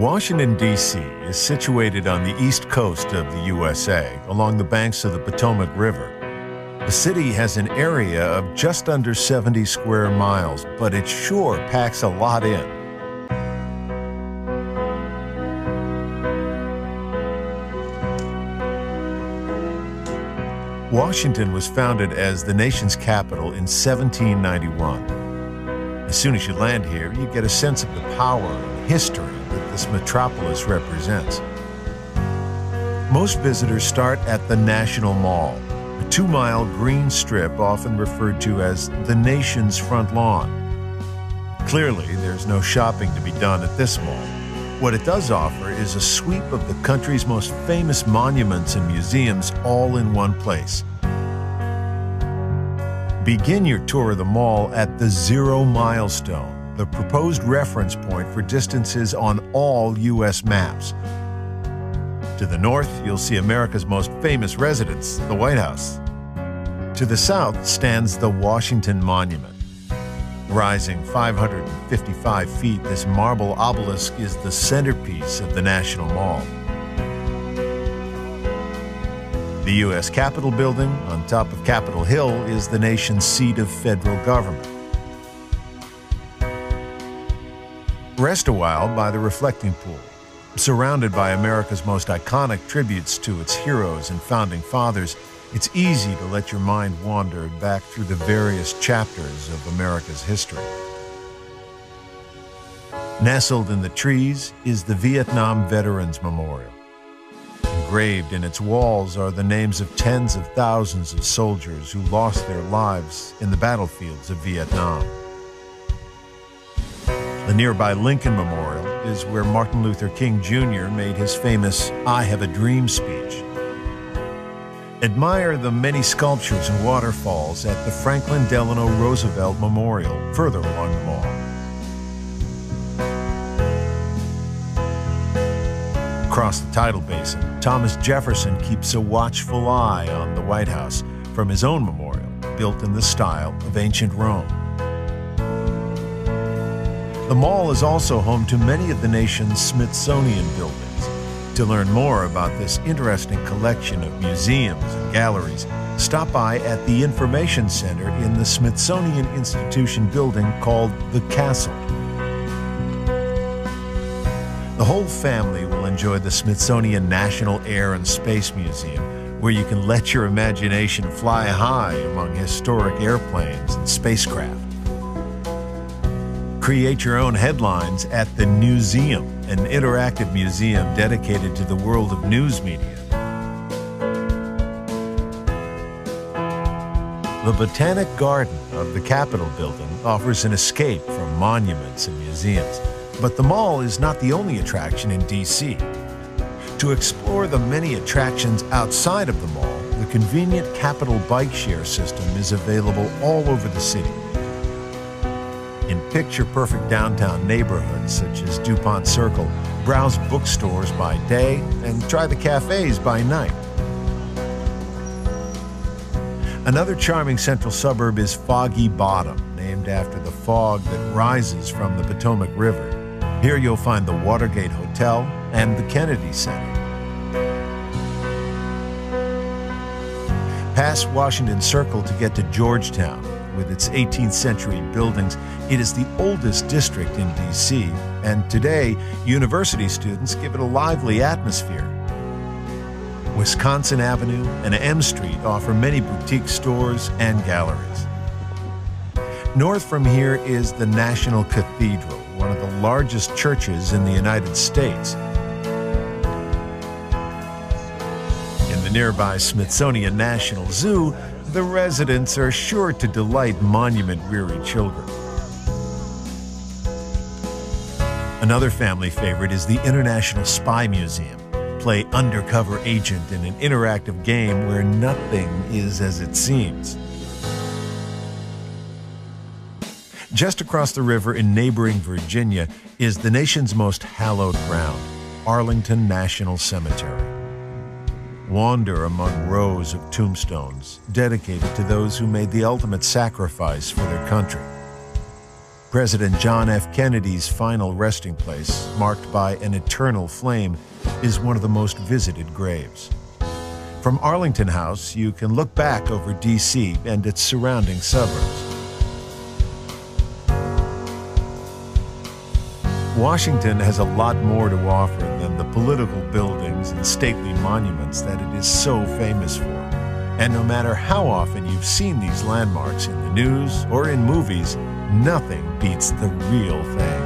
Washington, D.C. is situated on the east coast of the USA, along the banks of the Potomac River. The city has an area of just under 70 square miles, but it sure packs a lot in. Washington was founded as the nation's capital in 1791. As soon as you land here, you get a sense of the power and history that this metropolis represents. Most visitors start at the National Mall, a 2-mile green strip often referred to as the nation's front lawn. Clearly, there's no shopping to be done at this mall. What it does offer is a sweep of the country's most famous monuments and museums all in one place. Begin your tour of the mall at the Zero Milestone, the proposed reference point for distances on all U.S. maps. To the north, you'll see America's most famous residence, the White House. To the south stands the Washington Monument. Rising 555 feet, this marble obelisk is the centerpiece of the National Mall. The U.S. Capitol building, on top of Capitol Hill, is the nation's seat of federal government. Rest a while by the reflecting pool. Surrounded by America's most iconic tributes to its heroes and founding fathers, it's easy to let your mind wander back through the various chapters of America's history. Nestled in the trees is the Vietnam Veterans Memorial. Engraved in its walls are the names of tens of thousands of soldiers who lost their lives in the battlefields of Vietnam. The nearby Lincoln Memorial is where Martin Luther King Jr. made his famous "I Have a Dream" speech. Admire the many sculptures and waterfalls at the Franklin Delano Roosevelt Memorial, further along the mall. Across the tidal basin, Thomas Jefferson keeps a watchful eye on the White House from his own memorial, built in the style of ancient Rome. The mall is also home to many of the nation's Smithsonian buildings. To learn more about this interesting collection of museums and galleries, stop by at the Information Center in the Smithsonian Institution building called the Castle. The whole family will enjoy the Smithsonian National Air and Space Museum, where you can let your imagination fly high among historic airplanes and spacecraft. Create your own headlines at the Newseum, an interactive museum dedicated to the world of news media. The Botanic Garden of the Capitol building offers an escape from monuments and museums. But the mall is not the only attraction in D.C. To explore the many attractions outside of the mall, the convenient Capital Bikeshare system is available all over the city. In picture-perfect downtown neighborhoods such as DuPont Circle, browse bookstores by day and try the cafes by night. Another charming central suburb is Foggy Bottom, named after the fog that rises from the Potomac River. Here you'll find the Watergate Hotel and the Kennedy Center. Pass Washington Circle to get to Georgetown. With its 18th century buildings, it is the oldest district in D.C., and today, university students give it a lively atmosphere. Wisconsin Avenue and M Street offer many boutique stores and galleries. North from here is the National Cathedral, one of the largest churches in the United States. In the nearby Smithsonian National Zoo, the residents are sure to delight monument-weary children. Another family favorite is the International Spy Museum. Play undercover agent in an interactive game where nothing is as it seems. Just across the river in neighboring Virginia is the nation's most hallowed ground, Arlington National Cemetery. Wander among rows of tombstones dedicated to those who made the ultimate sacrifice for their country. President John F. Kennedy's final resting place, marked by an eternal flame, is one of the most visited graves. From Arlington House, you can look back over D.C. and its surrounding suburbs. Washington has a lot more to offer than the political buildings and stately monuments that it is so famous for. And no matter how often you've seen these landmarks in the news or in movies, nothing beats the real thing.